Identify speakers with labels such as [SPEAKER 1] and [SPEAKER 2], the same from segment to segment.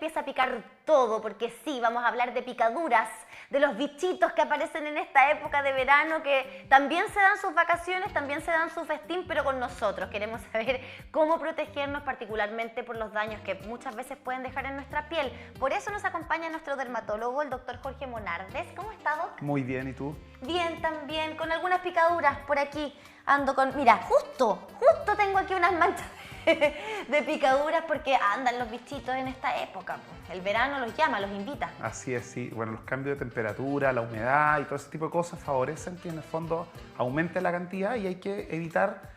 [SPEAKER 1] Empieza a picar todo, porque sí, vamos a hablar de picaduras, de los bichitos que aparecen en esta época de verano, que también se dan sus vacaciones, también se dan su festín, pero con nosotros. Queremos saber cómo protegernos, particularmente por los daños que muchas veces pueden dejar en nuestra piel. Por eso nos acompaña nuestro dermatólogo, el doctor Jorge Monardes. ¿Cómo está, Doc?
[SPEAKER 2] Muy bien, ¿y tú?
[SPEAKER 1] Bien, también, con algunas picaduras por aquí. Ando con... Mira, justo tengo aquí unas manchas de picaduras porque andan los bichitos en esta época. El verano los llama, los invita.
[SPEAKER 2] Así es, sí. Bueno, los cambios de temperatura, la humedad y todo ese tipo de cosas favorecen que en el fondo aumente la cantidad y hay que evitar.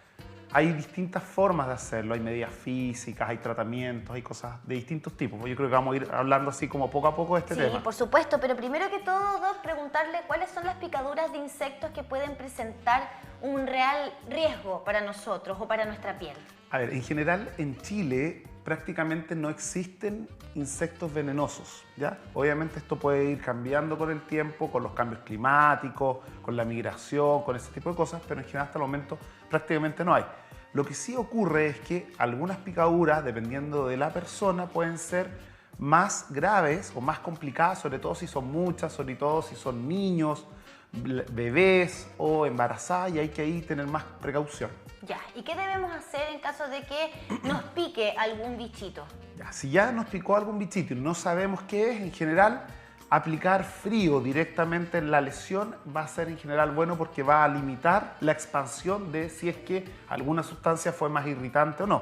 [SPEAKER 2] Hay distintas formas de hacerlo, hay medidas físicas, hay tratamientos, hay cosas de distintos tipos. Yo creo que vamos a ir hablando así como poco a poco de este tema.
[SPEAKER 1] Sí, por supuesto, pero primero que todo, Doc, preguntarle cuáles son las picaduras de insectos que pueden presentar un real riesgo para nosotros o para nuestra piel.
[SPEAKER 2] A ver, en general en Chile prácticamente no existen insectos venenosos, ¿ya? Obviamente esto puede ir cambiando con el tiempo, con los cambios climáticos, con la migración, con ese tipo de cosas, pero en general hasta el momento prácticamente no hay. Lo que sí ocurre es que algunas picaduras, dependiendo de la persona, pueden ser más graves o más complicadas, sobre todo si son muchas, sobre todo si son niños, bebés o embarazadas, y hay que ahí tener más precaución.
[SPEAKER 1] Ya, ¿y qué debemos hacer en caso de que nos pique algún bichito?
[SPEAKER 2] Ya, si ya nos picó algún bichito y no sabemos qué es, en general, aplicar frío directamente en la lesión va a ser en general bueno porque va a limitar la expansión de si es que alguna sustancia fue más irritante o no.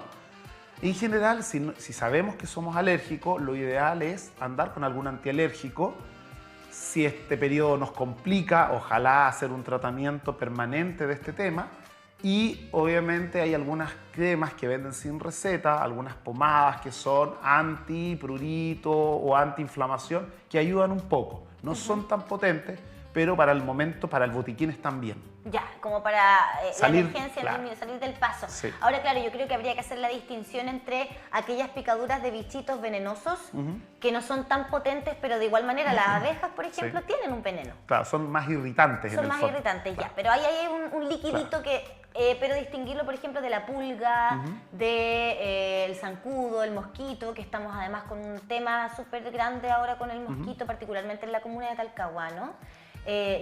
[SPEAKER 2] En general, si sabemos que somos alérgicos, lo ideal es andar con algún antialérgico. Si este periodo nos complica, ojalá hacer un tratamiento permanente de este tema. Y obviamente hay algunas cremas que venden sin receta, algunas pomadas que son anti-prurito o anti-inflamación que ayudan un poco. No son tan potentes, pero para el momento, para el botiquín están bien.
[SPEAKER 1] Ya, como para
[SPEAKER 2] Salir,
[SPEAKER 1] la emergencia,
[SPEAKER 2] claro.
[SPEAKER 1] Salir del paso.
[SPEAKER 2] Sí.
[SPEAKER 1] Ahora, claro, yo creo que habría que hacer la distinción entre aquellas picaduras de bichitos venenosos que no son tan potentes, pero de igual manera las abejas, por ejemplo,
[SPEAKER 2] Sí.
[SPEAKER 1] tienen un veneno.
[SPEAKER 2] Claro, son más irritantes
[SPEAKER 1] Son
[SPEAKER 2] en el
[SPEAKER 1] más
[SPEAKER 2] fondo.
[SPEAKER 1] irritantes,
[SPEAKER 2] Claro.
[SPEAKER 1] ya. Pero ahí hay un liquidito
[SPEAKER 2] Claro.
[SPEAKER 1] que... pero distinguirlo, por ejemplo, de la pulga, del zancudo, el mosquito, que estamos además con un tema súper grande ahora con el mosquito, particularmente en la comuna de Talcahuano.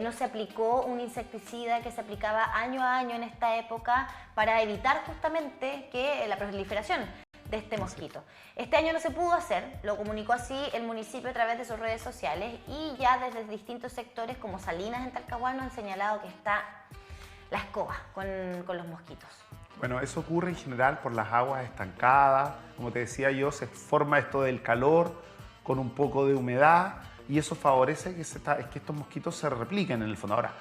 [SPEAKER 1] No se aplicó un insecticida que se aplicaba año a año en esta época para evitar justamente que la proliferación de este mosquito. Este año no se pudo hacer, lo comunicó así el municipio a través de sus redes sociales y ya desde distintos sectores como Salinas en Talcahuano han señalado que está la escoba con los mosquitos.
[SPEAKER 2] Bueno, eso ocurre en general por las aguas estancadas. Como te decía yo, se forma esto del calor con un poco de humedad y eso favorece que estos mosquitos se repliquen en el fondo. Ahora,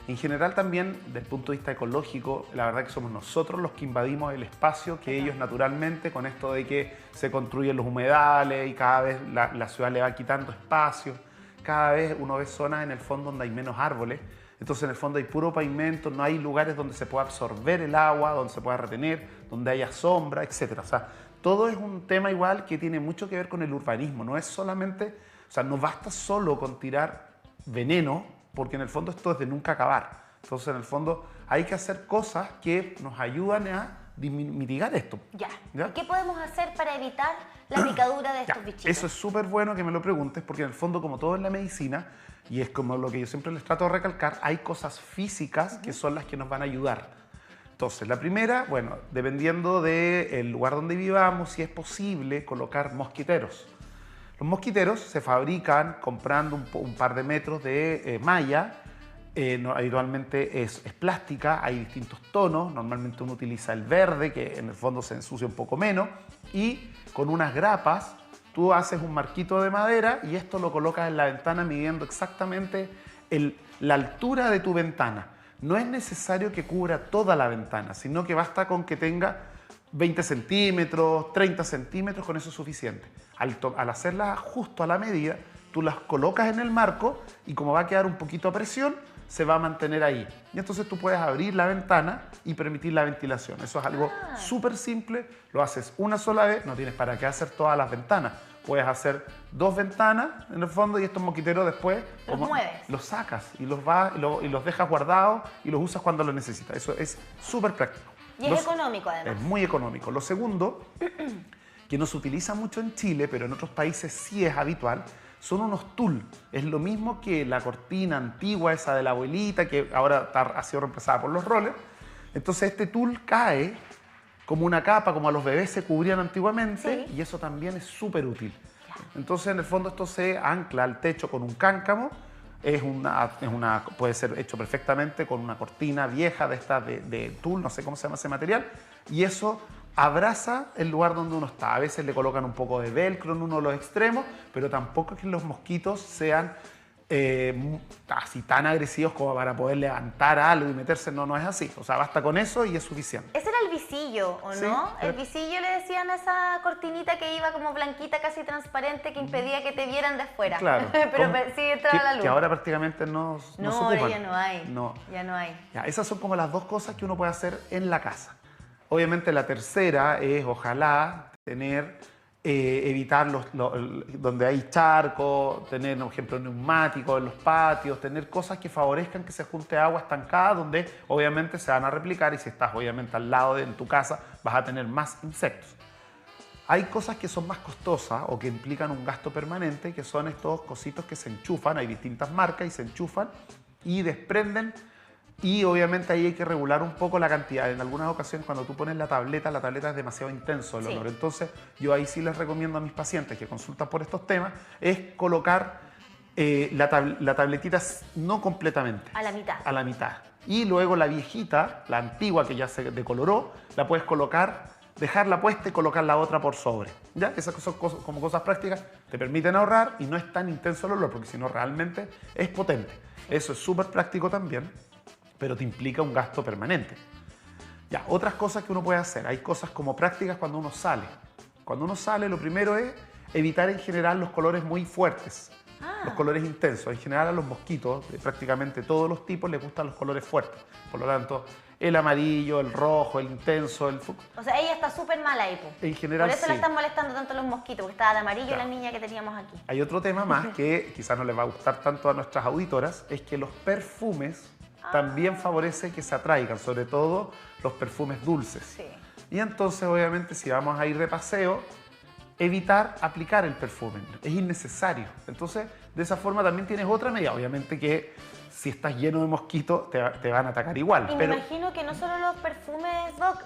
[SPEAKER 2] en general también, desde el punto de vista ecológico, la verdad que somos nosotros los que invadimos el espacio que ellos naturalmente, con esto de que se construyen los humedales y cada vez la ciudad le va quitando espacio, cada vez uno ve zonas en el fondo donde hay menos árboles. Entonces, en el fondo hay puro pavimento, no hay lugares donde se pueda absorber el agua, donde se pueda retener, donde haya sombra, etc. O sea, todo es un tema igual que tiene mucho que ver con el urbanismo. No es solamente, o sea, no basta solo con tirar veneno, porque en el fondo esto es de nunca acabar. Entonces, en el fondo hay que hacer cosas que nos ayudan a mitigar esto.
[SPEAKER 1] Ya.
[SPEAKER 2] ¿Ya?
[SPEAKER 1] ¿Y qué podemos hacer para evitar la picadura de estos
[SPEAKER 2] Ya,
[SPEAKER 1] bichitos?
[SPEAKER 2] eso es súper bueno que me lo preguntes, porque en el fondo, como todo en la medicina, y es como lo que yo siempre les trato de recalcar, hay cosas físicas que son las que nos van a ayudar. Entonces, la primera, bueno, dependiendo del lugar donde vivamos, si es posible colocar mosquiteros. Los mosquiteros se fabrican comprando un par de metros de malla. Habitualmente es plástica, hay distintos tonos, normalmente uno utiliza el verde, que en el fondo se ensucia un poco menos, y con unas grapas tú haces un marquito de madera y esto lo colocas en la ventana midiendo exactamente la altura de tu ventana. No es necesario que cubra toda la ventana, sino que basta con que tenga 20 centímetros, 30 centímetros, con eso es suficiente. Al hacerlas justo a la medida, tú las colocas en el marco y como va a quedar un poquito a presión, se va a mantener ahí. Y entonces tú puedes abrir la ventana y permitir la ventilación. Eso es algo súper simple, lo haces una sola vez, no tienes para qué hacer todas las ventanas. Puedes hacer 2 ventanas en el fondo y estos mosquiteros después los sacas y los dejas guardados y los usas cuando los necesitas. Eso es súper práctico.
[SPEAKER 1] Y es económico además.
[SPEAKER 2] Es muy económico. Lo segundo que no se utiliza mucho en Chile, pero en otros países sí es habitual, son unos tul. Es lo mismo que la cortina antigua, esa de la abuelita, que ahora ha sido reemplazada por los rollers. Entonces este tul cae como una capa, como a los bebés se cubrían antiguamente, y eso también es súper útil. Entonces, en el fondo, esto se ancla al techo con un cáncamo. Puede ser hecho perfectamente con una cortina vieja de estas de tul, no sé cómo se llama ese material, y eso abraza el lugar donde uno está. A veces le colocan un poco de velcro en uno de los extremos, pero tampoco es que los mosquitos sean así tan agresivos como para poder levantar algo y meterse. No, no es así. O sea, basta con eso y es suficiente.
[SPEAKER 1] Ese era el visillo, ¿o
[SPEAKER 2] Sí,
[SPEAKER 1] no? El visillo le decían a esa cortinita que iba como blanquita, casi transparente, que impedía que te vieran de afuera.
[SPEAKER 2] Claro.
[SPEAKER 1] Pero sí entraba la luz.
[SPEAKER 2] Que ahora prácticamente no se ocupan.
[SPEAKER 1] Ahora ya no hay.
[SPEAKER 2] No.
[SPEAKER 1] Ya no hay.
[SPEAKER 2] Ya, esas son como las dos cosas que uno puede hacer en la casa. Obviamente la tercera es, ojalá, evitar donde hay charcos, tener, por ejemplo, neumáticos en los patios, tener cosas que favorezcan que se junte agua estancada, donde obviamente se van a replicar, y si estás obviamente al lado en tu casa vas a tener más insectos. Hay cosas que son más costosas o que implican un gasto permanente, que son estos cositos que se enchufan, hay distintas marcas y se enchufan y desprenden. Y obviamente ahí hay que regular un poco la cantidad. En algunas ocasiones cuando tú pones la tableta es demasiado intenso el olor. Entonces yo ahí sí les recomiendo a mis pacientes que consultan por estos temas, es colocar la tabletita no completamente.
[SPEAKER 1] A la mitad.
[SPEAKER 2] A la mitad. Y luego la viejita, la antigua que ya se decoloró, la puedes colocar, dejarla puesta y colocar la otra por sobre. ¿Ya? Esas son como cosas prácticas, te permiten ahorrar y no es tan intenso el olor, porque si no realmente es potente. Eso es súper práctico también, pero te implica un gasto permanente. Ya, otras cosas que uno puede hacer. Hay cosas como prácticas cuando uno sale. Cuando uno sale, lo primero es evitar en general los colores muy fuertes, los colores intensos. En general a los mosquitos, de prácticamente todos los tipos, les gustan los colores fuertes. Por lo tanto, el amarillo, el rojo, el intenso, el fucsia.
[SPEAKER 1] O sea, ella está súper mala ahí, pues.
[SPEAKER 2] En general,
[SPEAKER 1] por eso
[SPEAKER 2] sí.
[SPEAKER 1] la están molestando tanto los mosquitos, porque estaba de amarillo, claro, la niña que teníamos aquí.
[SPEAKER 2] Hay otro tema más que quizás no les va a gustar tanto a nuestras auditoras, es que los perfumes también favorece que se atraigan, sobre todo los perfumes dulces.
[SPEAKER 1] Sí.
[SPEAKER 2] Y entonces, obviamente, si vamos a ir de paseo, evitar aplicar el perfume. Es innecesario. Entonces, de esa forma también tienes otra medida. Obviamente que si estás lleno de mosquitos, te van a atacar igual.
[SPEAKER 1] Y me imagino que no solo los perfumes, Doc,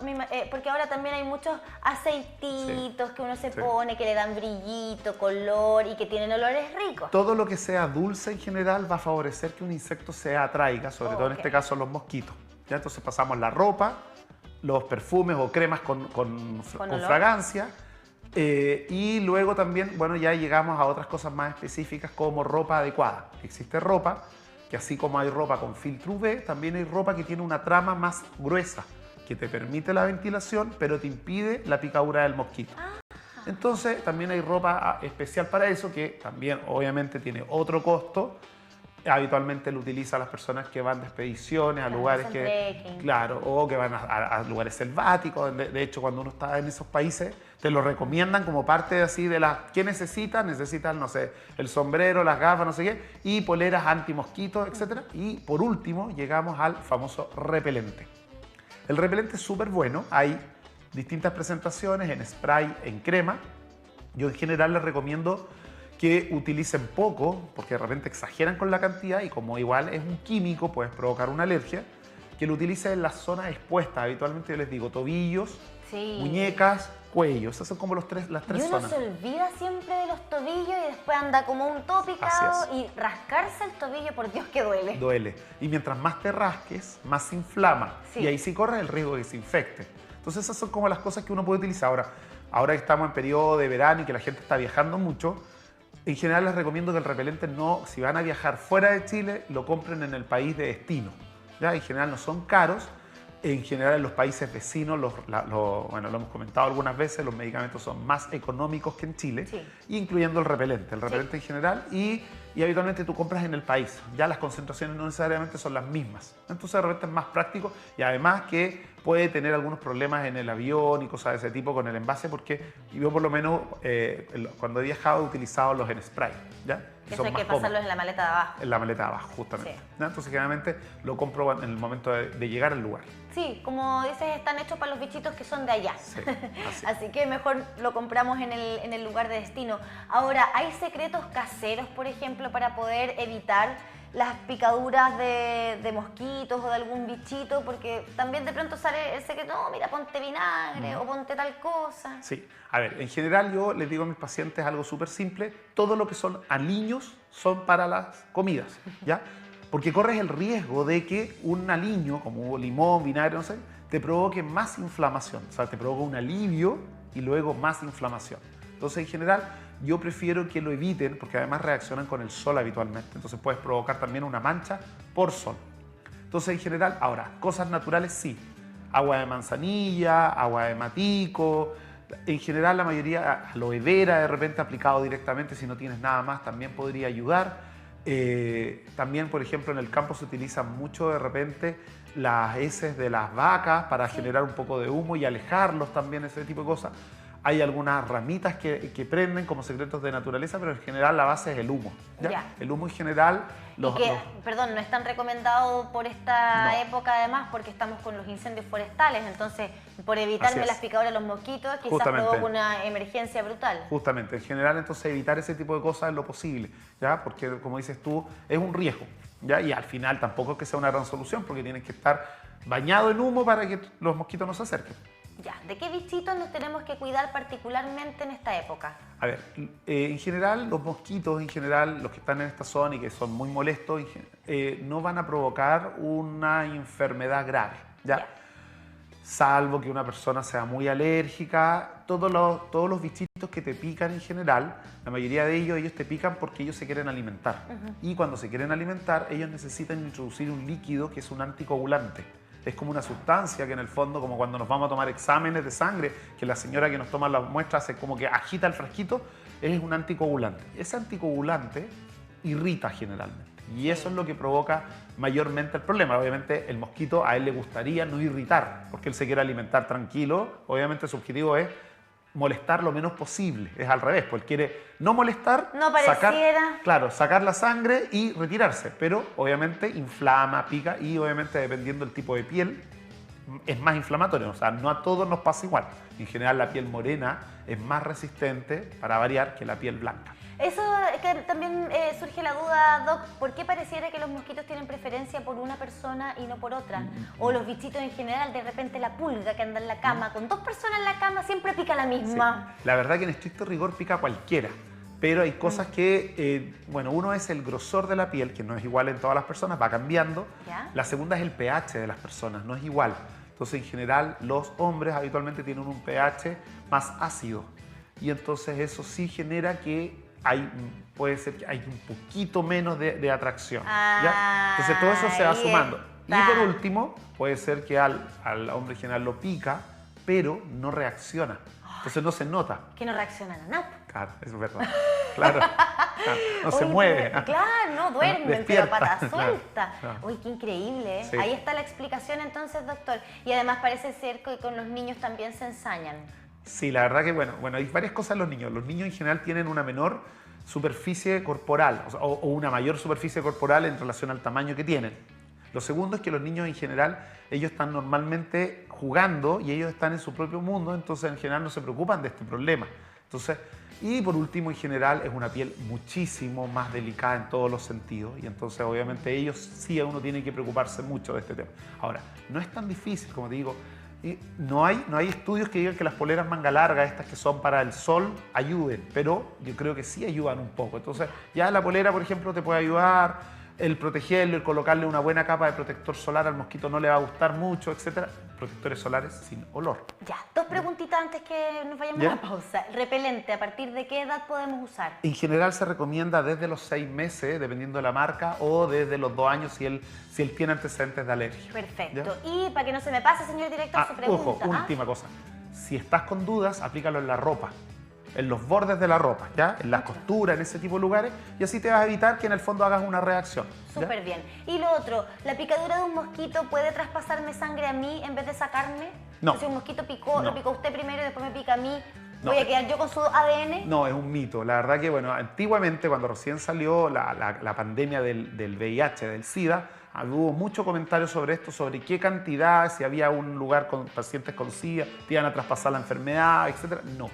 [SPEAKER 1] porque ahora también hay muchos aceititos que uno se pone, que le dan brillito, color y que tienen olores ricos.
[SPEAKER 2] Todo lo que sea dulce en general va a favorecer que un insecto se atraiga, sobre todo en este caso los mosquitos. ¿Ya? Entonces pasamos la ropa, los perfumes o cremas con fragancia. Y luego también, bueno, ya llegamos a otras cosas más específicas como ropa adecuada. Existe ropa que, así como hay ropa con filtro UV, también hay ropa que tiene una trama más gruesa, que te permite la ventilación, pero te impide la picadura del mosquito. Entonces, también hay ropa especial para eso, que también obviamente tiene otro costo. Habitualmente lo utilizan las personas que van de expediciones a lugares que... Claro, o que van a lugares selváticos. De hecho, cuando uno está en esos países, te lo recomiendan como parte así de las... ¿Qué necesitan? Necesitan, no sé, el sombrero, las gafas, no sé qué, y poleras antimosquitos, etc. Y por último, llegamos al famoso repelente. El repelente es súper bueno. Hay distintas presentaciones en spray, en crema. Yo en general les recomiendo que utilicen poco, porque de repente exageran con la cantidad y como igual es un químico, puedes provocar una alergia, que lo utilicen en las zonas expuestas. Habitualmente yo les digo tobillos, muñecas, cuello. Esas son como las tres zonas.
[SPEAKER 1] Y uno se olvida siempre de los tobillos y después anda como un tópicado y rascarse el tobillo, por Dios que duele.
[SPEAKER 2] Duele. Y mientras más te rasques, más se inflama. Y ahí sí corres el riesgo de que se infecte. Entonces esas son como las cosas que uno puede utilizar. Ahora que estamos en periodo de verano y que la gente está viajando mucho, en general les recomiendo que el repelente no, si van a viajar fuera de Chile, lo compren en el país de destino. ¿Ya? En general no son caros. En general en los países vecinos, bueno, lo hemos comentado algunas veces, los medicamentos son más económicos que en Chile, incluyendo el repelente en general, y habitualmente tú compras en el país. Ya las concentraciones no necesariamente son las mismas. Entonces de repente es más práctico y además que puede tener algunos problemas en el avión y cosas de ese tipo con el envase, porque yo por lo menos cuando he viajado he utilizado los en spray, ¿ya?
[SPEAKER 1] Eso hay que pasarlos en la maleta de abajo.
[SPEAKER 2] En la maleta de abajo, justamente.
[SPEAKER 1] Sí.
[SPEAKER 2] ¿Ya? Entonces generalmente lo compro en el momento de llegar al lugar.
[SPEAKER 1] Sí, como dices, están hechos para los bichitos que son de allá.
[SPEAKER 2] Sí,
[SPEAKER 1] así que mejor lo compramos en el lugar de destino. Ahora, ¿hay secretos caseros, por ejemplo, para poder evitar las picaduras de mosquitos o de algún bichito? Porque también de pronto sale el secreto, no, mira, ponte vinagre o ponte tal cosa.
[SPEAKER 2] Sí, a ver, en general yo les digo a mis pacientes algo súper simple: todo lo que son aliños son para las comidas, ¿ya? Porque corres el riesgo de que un aliño, como limón, vinagre, no sé, te provoque más inflamación. O sea, te provoca un alivio y luego más inflamación. Entonces, en general, yo prefiero que lo eviten porque además reaccionan con el sol habitualmente. Entonces, puedes provocar también una mancha por sol. Entonces, en general, ahora, cosas naturales sí. Agua de manzanilla, agua de matico. En general, la mayoría, aloe vera de repente aplicado directamente, si no tienes nada más, también podría ayudar. También, por ejemplo, en el campo se utilizan mucho de repente las heces de las vacas para generar un poco de humo y alejarlos también, ese tipo de cosas. Hay algunas ramitas que prenden como secretos de naturaleza, pero en general la base es el humo. ¿Ya?
[SPEAKER 1] Ya.
[SPEAKER 2] El humo en general...
[SPEAKER 1] Perdón, no es tan recomendado por esta
[SPEAKER 2] No.
[SPEAKER 1] época además porque estamos con los incendios forestales, entonces por evitarme las picaduras de los mosquitos quizás
[SPEAKER 2] Justamente.
[SPEAKER 1] provoca una emergencia brutal.
[SPEAKER 2] Justamente, en general entonces evitar ese tipo de cosas es lo posible, ¿ya? Porque como dices tú, es un riesgo, ¿ya? Y al final tampoco es que sea una gran solución porque tienes que estar bañado en humo para que los mosquitos no se acerquen.
[SPEAKER 1] Ya, ¿de qué bichitos nos tenemos que cuidar particularmente en esta época?
[SPEAKER 2] A ver, en general los mosquitos, en general los que están en esta zona y que son muy molestos, no van a provocar una enfermedad grave, ¿ya?
[SPEAKER 1] Ya.
[SPEAKER 2] Salvo que una persona sea muy alérgica. Todos los bichitos que te pican en general, la mayoría de ellos te pican porque ellos se quieren alimentar. Y cuando se quieren alimentar, ellos necesitan introducir un líquido que es un anticoagulante. Es como una sustancia que en el fondo, como cuando nos vamos a tomar exámenes de sangre, que la señora que nos toma las muestras hace como que agita el frasquito, es un anticoagulante. Ese anticoagulante irrita generalmente. Y eso es lo que provoca mayormente el problema. Obviamente el mosquito a él le gustaría no irritar, porque él se quiere alimentar tranquilo. Obviamente su objetivo es molestar lo menos posible. Es al revés, pues él quiere no molestar,
[SPEAKER 1] No pareciera.
[SPEAKER 2] sacar la sangre y retirarse. Pero obviamente inflama, pica y obviamente dependiendo del tipo de piel es más inflamatorio. O sea, no a todos nos pasa igual. En general la piel morena es más resistente, para variar, que la piel blanca.
[SPEAKER 1] Eso que también surge la duda, Doc, ¿por qué pareciera que los mosquitos tienen preferencia por una persona y no por otra? O los bichitos en general, de repente la pulga que anda en la cama, con dos personas en la cama siempre pica la misma.
[SPEAKER 2] Sí. La verdad que en estricto rigor pica cualquiera, pero hay cosas que, bueno, uno es el grosor de la piel, que no es igual en todas las personas, va cambiando.
[SPEAKER 1] ¿Ya?
[SPEAKER 2] La segunda es el pH de las personas, no es igual. Entonces, en general, los hombres habitualmente tienen un pH más ácido y entonces eso sí genera que puede ser que hay un poquito menos de atracción. ¿Ya? Entonces todo eso se va sumando. Y por último, puede ser que al hombre en general lo pica, pero no reacciona. Entonces no se nota.
[SPEAKER 1] Que no reaccionan a nada.
[SPEAKER 2] Claro, eso es verdad. Claro. No se mueve.
[SPEAKER 1] Claro, no duermen, pero
[SPEAKER 2] Despierta.
[SPEAKER 1] pata suelta.
[SPEAKER 2] Claro.
[SPEAKER 1] Uy, qué increíble.
[SPEAKER 2] Sí.
[SPEAKER 1] Ahí está la explicación entonces, doctor. Y además parece ser que con los niños también se ensañan.
[SPEAKER 2] Sí, la verdad que bueno, hay varias cosas en los niños. Los niños en general tienen una menor superficie corporal, o una mayor superficie corporal en relación al tamaño que tienen. Lo segundo es que los niños en general, ellos están normalmente jugando y ellos están en su propio mundo, entonces en general no se preocupan de este problema. Entonces, y por último, en general es una piel muchísimo más delicada en todos los sentidos y entonces obviamente ellos sí, uno tiene que preocuparse mucho de este tema. Ahora, no es tan difícil, como te digo. Y no hay estudios que digan que las poleras manga larga, estas que son para el sol, ayuden, pero yo creo que sí ayudan un poco. Entonces, ya la polera, por ejemplo, te puede ayudar, el protegerlo, el colocarle una buena capa de protector solar al mosquito no le va a gustar mucho, etc. Protectores solares sin olor.
[SPEAKER 1] Ya, dos preguntitas antes que nos vayamos a la pausa. Repelente, ¿a partir de qué edad podemos usar?
[SPEAKER 2] En general se recomienda desde los 6 meses, dependiendo de la marca, o desde los 2 años si él tiene antecedentes de alergia.
[SPEAKER 1] Perfecto.
[SPEAKER 2] ¿Ya?
[SPEAKER 1] Y para que no se me pase, señor director, su pregunta.
[SPEAKER 2] Ojo, última cosa. Si estás con dudas, aplícalo en la ropa. en los bordes de la ropa, ¿ya? En las costuras, en ese tipo de lugares, y así te vas a evitar que en el fondo hagas una reacción. ¿Ya?
[SPEAKER 1] Súper bien. Y lo otro, ¿la picadura de un mosquito puede traspasarme sangre a mí en vez de sacarme?
[SPEAKER 2] No.
[SPEAKER 1] Si un mosquito picó,
[SPEAKER 2] No.
[SPEAKER 1] lo picó usted primero y después me pica a mí,
[SPEAKER 2] No.
[SPEAKER 1] ¿voy a quedar yo con su ADN?
[SPEAKER 2] No, es un mito. La verdad que, bueno, antiguamente, cuando recién salió la pandemia del VIH, del SIDA, hubo mucho comentario sobre esto, sobre qué cantidad, si había un lugar con pacientes con SIDA, te iban a traspasar la enfermedad, etc. No.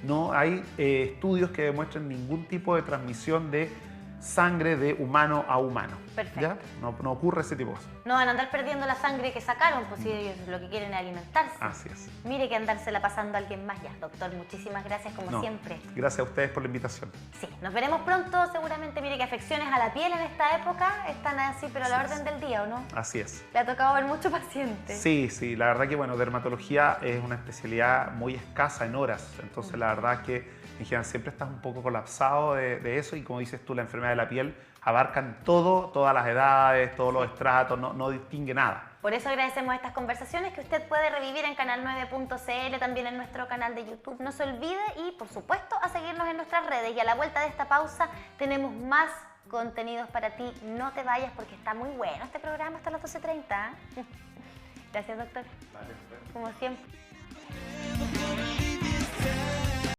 [SPEAKER 2] No hay estudios que demuestren ningún tipo de transmisión de sangre de humano a humano.
[SPEAKER 1] Perfecto.
[SPEAKER 2] ¿Ya? No ocurre ese tipo de cosas.
[SPEAKER 1] No van a andar perdiendo la sangre que sacaron, pues si ellos lo que quieren es alimentarse.
[SPEAKER 2] Así es.
[SPEAKER 1] Mire que andársela pasando a alguien más ya. Doctor, muchísimas gracias como
[SPEAKER 2] No,
[SPEAKER 1] siempre.
[SPEAKER 2] Gracias a ustedes por la invitación.
[SPEAKER 1] Sí, nos veremos pronto seguramente. Mire que afecciones a la piel en esta época están así, pero a la orden del día, ¿o no?
[SPEAKER 2] Así es.
[SPEAKER 1] Le ha tocado ver muchos pacientes.
[SPEAKER 2] Sí, sí, la verdad que, bueno, dermatología es una especialidad muy escasa en horas, entonces la verdad que en general siempre estás un poco colapsado de eso, y como dices tú, la enfermedad de la piel abarcan todo, todas las edades, todos los estratos, no distingue nada.
[SPEAKER 1] Por eso agradecemos estas conversaciones que usted puede revivir en canal9.cl, también en nuestro canal de YouTube. No se olvide y, por supuesto, a seguirnos en nuestras redes. Y a la vuelta de esta pausa tenemos más contenidos para ti. No te vayas porque está muy bueno este programa hasta las 12:30. Gracias, doctor. Como siempre.